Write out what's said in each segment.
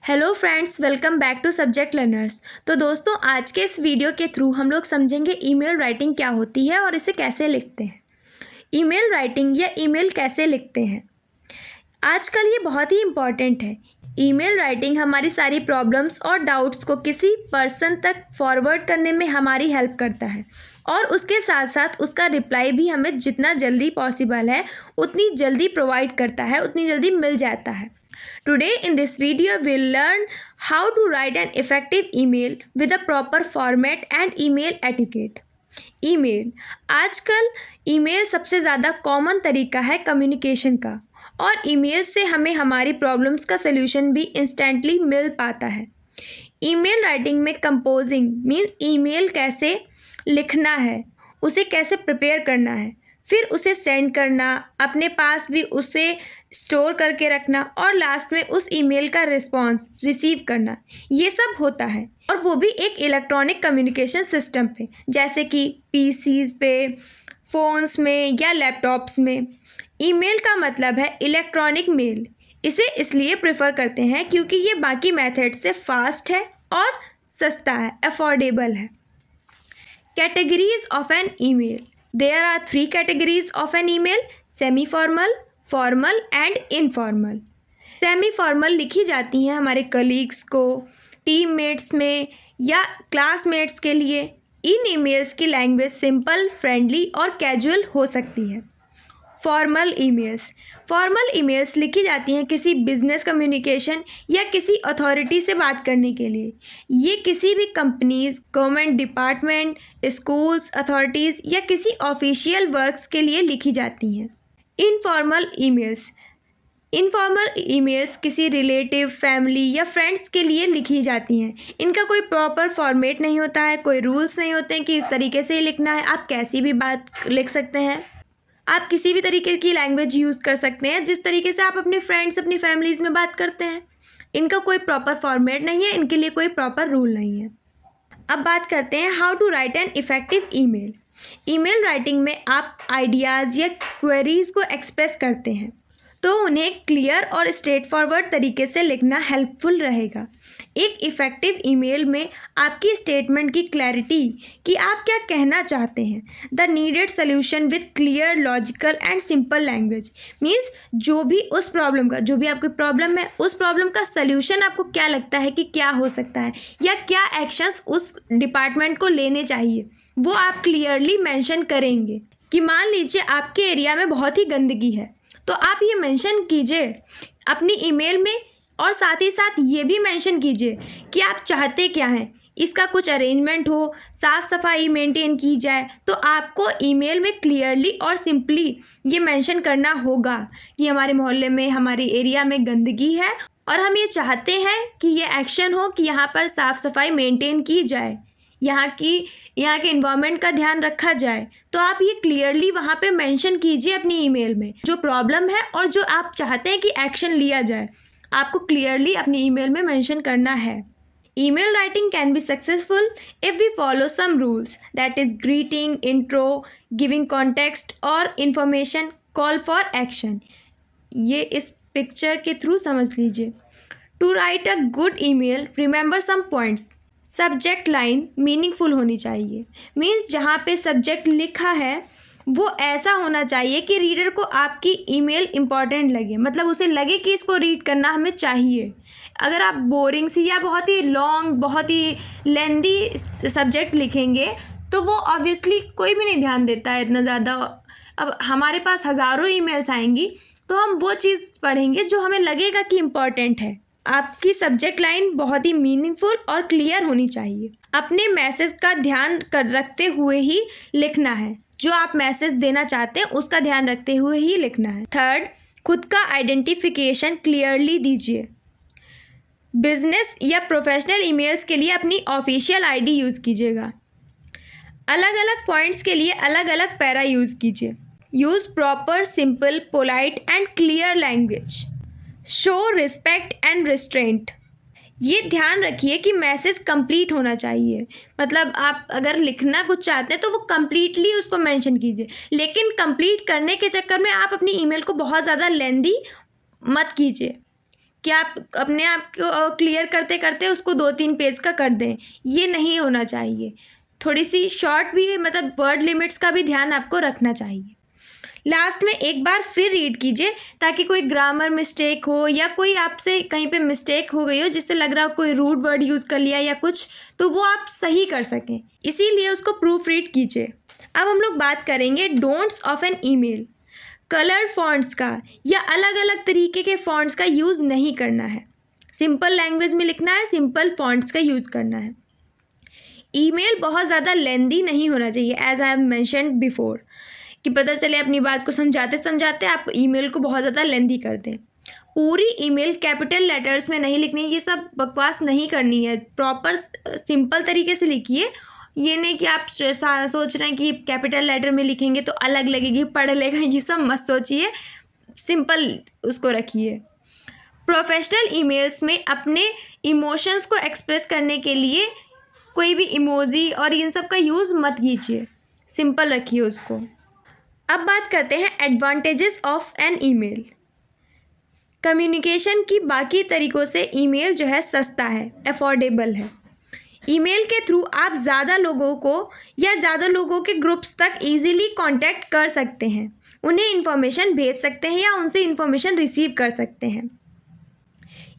Hello friends, welcome back to subject learners. तो दोस्तों, आज के इस वीडियो के थ्रू हम लोग समझेंगे ईमेल राइटिंग क्या होती है और इसे कैसे लिखते हैं। ईमेल राइटिंग या ईमेल कैसे लिखते हैं, आजकल ये बहुत ही इम्पॉर्टेंट है। ईमेल राइटिंग हमारी सारी प्रॉब्लम्स और डाउट्स को किसी पर्सन तक फॉरवर्ड करने में हमारी हेल्प करता है और उसके साथ साथ उसका रिप्लाई भी हमें जितना जल्दी पॉसिबल है उतनी जल्दी प्रोवाइड करता है, उतनी जल्दी मिल जाता है। Today in this video we'll learn how to write an effective email with a proper format and email etiquette. Email, आजकल ईमेल सबसे ज़्यादा कॉमन तरीका है कम्युनिकेशन का और ईमेल से हमें हमारी प्रॉब्लम्स का सलूशन भी इंस्टेंटली मिल पाता है। ईमेल राइटिंग में कंपोजिंग मीन ईमेल कैसे लिखना है, उसे कैसे प्रिपेयर करना है, फिर उसे सेंड करना, अपने पास भी उसे स्टोर करके रखना और लास्ट में उस ईमेल का रिस्पॉन्स रिसीव करना, ये सब होता है। और वो भी एक इलेक्ट्रॉनिक कम्युनिकेशन सिस्टम पे, जैसे कि पीसीज पे, फ़ोन्स में या लैपटॉप्स में। ईमेल का मतलब है इलेक्ट्रॉनिक मेल। इसे इसलिए प्रेफर करते हैं क्योंकि ये बाकी मेथड से फास्ट है और सस्ता है, अफोर्डेबल है। Categories of an email, there are three categories of an email: semi-formal, formal and informal. semi-formal लिखी जाती हैं हमारे कलीग्स को, टीममेट्स में या क्लासमेट्स के लिए। इन ईमेल्स की लैंग्वेज सिंपल, फ्रेंडली और कैजुअल हो सकती है। फॉर्मल ईमेल्स लिखी जाती हैं किसी बिजनेस कम्युनिकेशन या किसी अथॉरिटी से बात करने के लिए। ये किसी भी companies, government department, schools, authorities या किसी ऑफिशियल वर्क्स के लिए लिखी जाती हैं। इनफॉर्मल ईमेल्स किसी रिलेटिव, फैमिली या फ्रेंड्स के लिए लिखी जाती हैं। इनका कोई प्रॉपर फॉर्मेट नहीं होता है, कोई रूल्स नहीं होते हैं कि इस तरीके से ही लिखना है। आप कैसी भी बात लिख सकते हैं, आप किसी भी तरीके की लैंग्वेज यूज़ कर सकते हैं जिस तरीके से आप अपने फ्रेंड्स, अपनी फैमिलीज़ में बात करते हैं। इनका कोई प्रॉपर फॉर्मेट नहीं है, इनके लिए कोई प्रॉपर रूल नहीं है। अब बात करते हैं how to write an effective email. Email writing में आप आइडियाज़ या क्वेरीज़ को एक्सप्रेस करते हैं, तो उन्हें क्लियर और स्ट्रेट फॉरवर्ड तरीके से लिखना हेल्पफुल रहेगा। एक इफ़ेक्टिव ईमेल में आपकी स्टेटमेंट की क्लैरिटी कि आप क्या कहना चाहते हैं, the needed solution with clear, logical and simple language means जो भी उस प्रॉब्लम का, जो भी आपकी प्रॉब्लम है, उस प्रॉब्लम का सोल्यूशन आपको क्या लगता है कि क्या हो सकता है या क्या एक्शंस उस डिपार्टमेंट को लेने चाहिए, वो आप क्लियरली मेंशन करेंगे। कि मान लीजिए आपके एरिया में बहुत ही गंदगी है, तो आप ये मेंशन कीजिए अपनी ईमेल में और साथ ही साथ ये भी मेंशन कीजिए कि आप चाहते क्या हैं, इसका कुछ अरेंजमेंट हो, साफ़ सफाई मेंटेन की जाए। तो आपको ईमेल में क्लियरली और सिंपली ये मेंशन करना होगा कि हमारे मोहल्ले में, हमारे एरिया में गंदगी है और हम ये चाहते हैं कि ये एक्शन हो कि यहाँ पर साफ़ सफाई मेंटेन की जाए, यहाँ के इन्वायरमेंट का ध्यान रखा जाए। तो आप ये क्लियरली वहाँ पे मेंशन कीजिए अपनी ईमेल में जो प्रॉब्लम है और जो आप चाहते हैं कि एक्शन लिया जाए, आपको क्लियरली अपनी ईमेल में मेंशन करना है। Email writing can be successful if we follow some rules, that is greeting, intro, giving context और इन्फॉर्मेशन, कॉल फॉर एक्शन। ये इस पिक्चर के थ्रू समझ लीजिए। To write a good email, remember some points. Subject line meaningful होनी चाहिए, means जहाँ पे सब्जेक्ट लिखा है वो ऐसा होना चाहिए कि रीडर को आपकी ईमेल इम्पॉर्टेंट लगे, मतलब उसे लगे कि इसको रीड करना हमें चाहिए। अगर आप बोरिंग सी या बहुत ही लॉन्ग, बहुत ही लेंदी सब्जेक्ट लिखेंगे तो वो ऑब्वियसली कोई भी नहीं ध्यान देता है इतना ज़्यादा। अब हमारे पास हज़ारों ईमेल्स आएंगी तो हम वो चीज़ पढ़ेंगे जो हमें लगेगा कि इम्पॉर्टेंट है। आपकी सब्जेक्ट लाइन बहुत ही मीनिंगफुल और क्लियर होनी चाहिए। अपने मैसेज का ध्यान रखते हुए ही लिखना है, जो आप मैसेज देना चाहते हैं उसका ध्यान रखते हुए ही लिखना है। थर्ड, खुद का आइडेंटिफिकेशन क्लियरली दीजिए। बिजनेस या प्रोफेशनल ईमेल्स के लिए अपनी ऑफिशियल आईडी यूज़ कीजिएगा। अलग अलग पॉइंट्स के लिए अलग अलग पैरा यूज़ कीजिए। Use proper, simple, polite and clear language. Show respect and restraint. ये ध्यान रखिए कि मैसेज कंप्लीट होना चाहिए, मतलब आप अगर लिखना कुछ चाहते हैं तो वो कंप्लीटली उसको मेंशन कीजिए, लेकिन कंप्लीट करने के चक्कर में आप अपनी ईमेल को बहुत ज़्यादा लेंदी मत कीजिए। कि आप अपने आप को क्लियर करते करते उसको 2-3 पेज का कर दें, ये नहीं होना चाहिए। थोड़ी सी शॉर्ट भी, मतलब वर्ड लिमिट्स का भी ध्यान आपको रखना चाहिए। लास्ट में एक बार फिर रीड कीजिए ताकि कोई ग्रामर मिस्टेक हो या कोई आपसे कहीं पे मिस्टेक हो गई हो जिससे लग रहा हो कोई रूड वर्ड यूज़ कर लिया या कुछ, तो वो आप सही कर सकें, इसीलिए उसको प्रूफ रीड कीजिए। अब हम लोग बात करेंगे don'ts of an email. Coloured fonts का या अलग अलग तरीके के फॉन्ट्स का यूज़ नहीं करना है। सिंपल लैंग्वेज में लिखना है, सिंपल फॉन्ट्स का यूज़ करना है। ईमेल बहुत ज़्यादा लेंदी नहीं होना चाहिए, as I have mentioned before, कि पता चले अपनी बात को समझाते समझाते आप ईमेल को बहुत ज़्यादा लेंदी कर दें। पूरी ईमेल कैपिटल लेटर्स में नहीं लिखनी है, ये सब बकवास नहीं करनी है। प्रॉपर सिंपल तरीके से लिखिए, ये नहीं कि आप सोच रहे हैं कि कैपिटल लेटर में लिखेंगे तो अलग लगेगी, पढ़ लेगा, ये सब मत सोचिए, सिंपल उसको रखिए। प्रोफेशनल ईमेल्स में अपने इमोशंस को एक्सप्रेस करने के लिए कोई भी इमोजी और इन सब का यूज़ मत कीजिए, सिंपल रखिए उसको। अब बात करते हैं advantages of an email. Communication की बाकी तरीक़ों से ईमेल जो है सस्ता है, अफोर्डेबल है। ईमेल के थ्रू आप ज़्यादा लोगों को या ज़्यादा लोगों के ग्रुप्स तक इजीली कांटेक्ट कर सकते हैं, उन्हें इन्फॉर्मेशन भेज सकते हैं या उनसे इन्फॉर्मेशन रिसीव कर सकते हैं।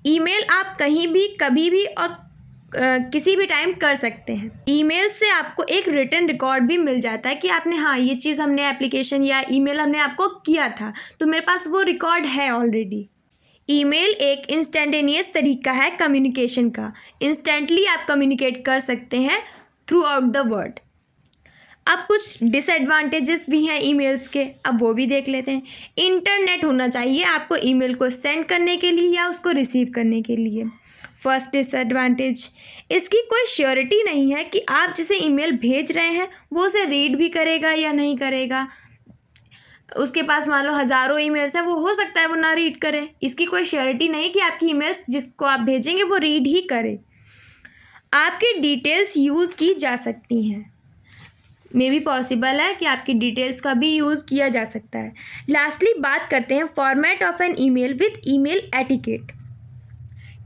ईमेल आप कहीं भी, कभी भी और किसी भी टाइम कर सकते हैं। ईमेल से आपको एक रिटन रिकॉर्ड भी मिल जाता है कि आपने, हाँ, ये चीज़ हमने एप्लीकेशन या ईमेल हमने आपको किया था, तो मेरे पास वो रिकॉर्ड है ऑलरेडी। ईमेल एक इंस्टेंटेनियस तरीका है कम्युनिकेशन का, इंस्टेंटली आप कम्युनिकेट कर सकते हैं थ्रू आउट द वर्ल्ड। अब कुछ डिसएडवांटेजेस भी हैं ईमेल्स के, अब वो भी देख लेते हैं। इंटरनेट होना चाहिए आपको ईमेल को सेंड करने के लिए या उसको रिसीव करने के लिए। फर्स्ट डिसएडवांटेज, इसकी कोई श्योरिटी नहीं है कि आप जिसे ईमेल भेज रहे हैं वो उसे रीड भी करेगा या नहीं करेगा। उसके पास मान लो हज़ारों ईमेल्स हैं, वो हो सकता है वो ना रीड करे, इसकी कोई श्योरिटी नहीं कि आपकी ईमेल्स जिसको आप भेजेंगे वो रीड ही करे। आपकी डिटेल्स यूज़ की जा सकती हैं, मे भी पॉसिबल है कि आपकी डिटेल्स का भी यूज़ किया जा सकता है। लास्टली बात करते हैं format of an email with email etiquette.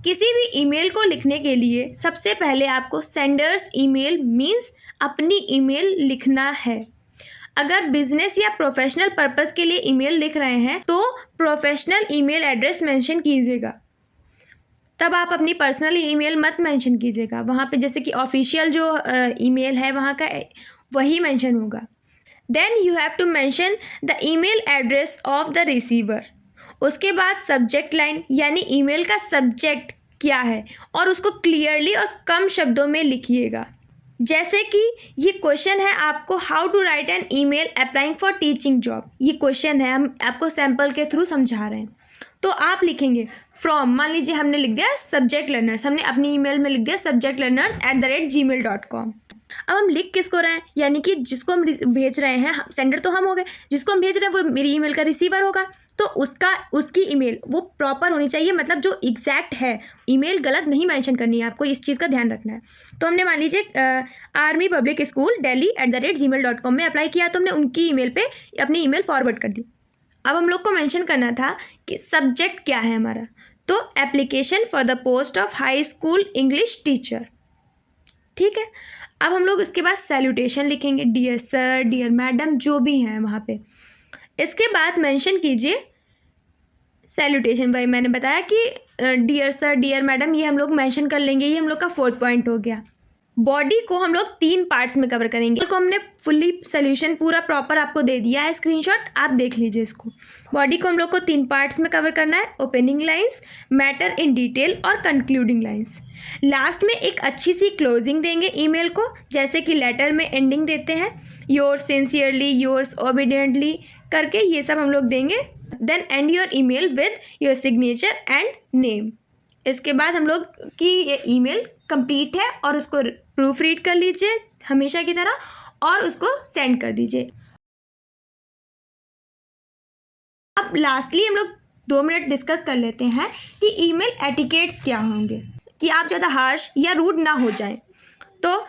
किसी भी ईमेल को लिखने के लिए सबसे पहले आपको सेंडर्स ईमेल मीन्स अपनी ईमेल लिखना है। अगर बिजनेस या प्रोफेशनल पर्पस के लिए ईमेल लिख रहे हैं तो प्रोफेशनल ईमेल एड्रेस मेंशन कीजिएगा, तब आप अपनी पर्सनल ईमेल मत मेंशन कीजिएगा। वहाँ पे जैसे कि ऑफिशियल जो ईमेल है वहाँ का वही मेंशन होगा। Then you have to mention the email address of the receiver. उसके बाद सब्जेक्ट लाइन, यानी ईमेल का सब्जेक्ट क्या है, और उसको क्लियरली और कम शब्दों में लिखिएगा। जैसे कि ये क्वेश्चन है आपको, how to write an email applying for teaching job, ये क्वेश्चन है, हम आपको सैम्पल के थ्रू समझा रहे हैं। तो आप लिखेंगे फ्रॉम, मान लीजिए हमने लिख दिया सब्जेक्ट लर्नर्स, हमने अपनी ईमेल में लिख दिया subjectlearners@gmail.com। अब हम लिख किसको रहे हैं, यानी कि जिसको हम भेज रहे हैं, सेंडर तो हम हो गए, जिसको हम भेज रहे हैं वो मेरी ईमेल का रिसीवर होगा, तो उसकी ईमेल वो प्रॉपर होनी चाहिए, मतलब जो एग्जैक्ट है। ईमेल गलत नहीं मेंशन करनी है, आपको इस चीज़ का ध्यान रखना है। तो हमने मान लीजिए आर्मी पब्लिक स्कूल delhi@gmail.com में अप्लाई किया, तो हमने उनकी ईमेल पे अपनी ईमेल फॉरवर्ड कर दी। अब हम लोग को मेंशन करना था कि सब्जेक्ट क्या है हमारा, तो application for the post of high school English teacher, ठीक है। अब हम लोग इसके बाद सैल्यूटेशन लिखेंगे, डियर सर, डियर मैडम, जो भी हैं वहाँ पे। इसके बाद मेंशन कीजिए सैल्यूटेशन, भाई मैंने बताया कि डियर सर, डियर मैडम, ये हम लोग मेंशन कर लेंगे, ये हम लोग का 4th पॉइंट हो गया। बॉडी को हम लोग 3 पार्ट्स में कवर करेंगे, को हमने फुल्ली सोल्यूशन पूरा प्रॉपर आपको दे दिया है, स्क्रीनशॉट आप देख लीजिए इसको। बॉडी को हम लोग को 3 पार्ट्स में कवर करना है, opening lines, matter in detail और कंक्लूडिंग लाइंस। लास्ट में एक अच्छी सी क्लोजिंग देंगे ईमेल को, जैसे कि लेटर में एंडिंग देते हैं, योर्स सिंसियरली, योर्स ओबीडियंटली करके, ये सब हम लोग देंगे। Then end your email with your signature and name. इसके बाद हम लोग की ये ईमेल कंप्लीट है, और उसको प्रूफ रीड कर लीजिए हमेशा की तरह और उसको सेंड कर दीजिए। अब लास्टली हम लोग 2 मिनट डिस्कस कर लेते हैं कि ईमेल एटिकेट्स क्या होंगे, कि आप ज़्यादा हार्श या रूड ना हो जाएं। तो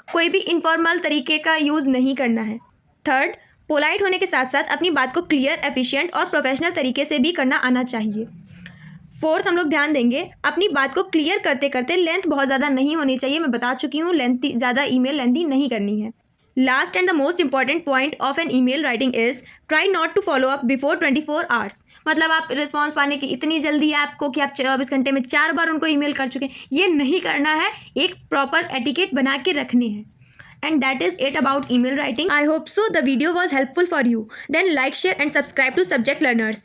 कोई भी इनफॉर्मल तरीके का यूज़ नहीं करना है। थर्ड, पोलाइट होने के साथ साथ अपनी बात को क्लियर, एफिशिएंट और प्रोफेशनल तरीके से भी करना आना चाहिए। फोर्थ हम लोग ध्यान देंगे अपनी बात को क्लियर करते करते लेंथ बहुत ज़्यादा नहीं होनी चाहिए। मैं बता चुकी हूँ लेंथी ज़्यादा ईमेल लेंथी नहीं करनी है। Last and the most important point of an email writing is try not to follow up before 24 hours. मतलब आप रिस्पॉन्स पाने की इतनी जल्दी है आपको कि आप 24 घंटे में 4 बार उनको ईमेल कर चुके हैं, ये नहीं करना है। एक प्रॉपर एटिकेट बना के रखने हैं। And that is it about email writing. I hope so the video was helpful for you. Then like, share and subscribe to Subject Learners.